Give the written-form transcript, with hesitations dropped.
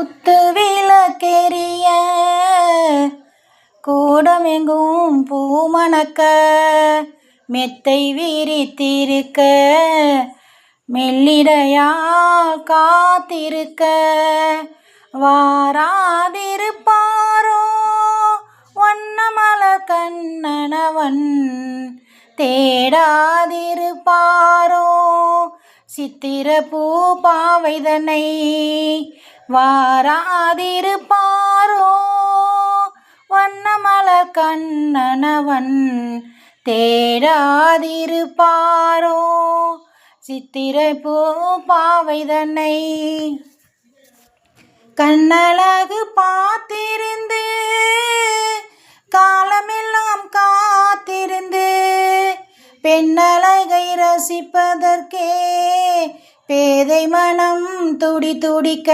குத்து விளக்கெரிய கூடமெங்கும் பூமணக்க மெத்தை விரித்திருக்க மெல்லிடையால் காத்திருக்க வாராதிருப்பாரோ வண்ணமலர் கண்ணனவன் தேடாதிருப்பாரோ சித்திர பூ பாவைதனை வாராதிருப்பாரோ வண்ணமலர் கண்ணனவன் தேடாதிருப்பாரோ சித்திரை பூ பாவைதனை கண்ணழகு பார்த்திருந்து காலமெல்லாம் காத்திருந்து பெண்ணழகை ரசிப்பதற்கே பேதை மனம் துடி துடிக்க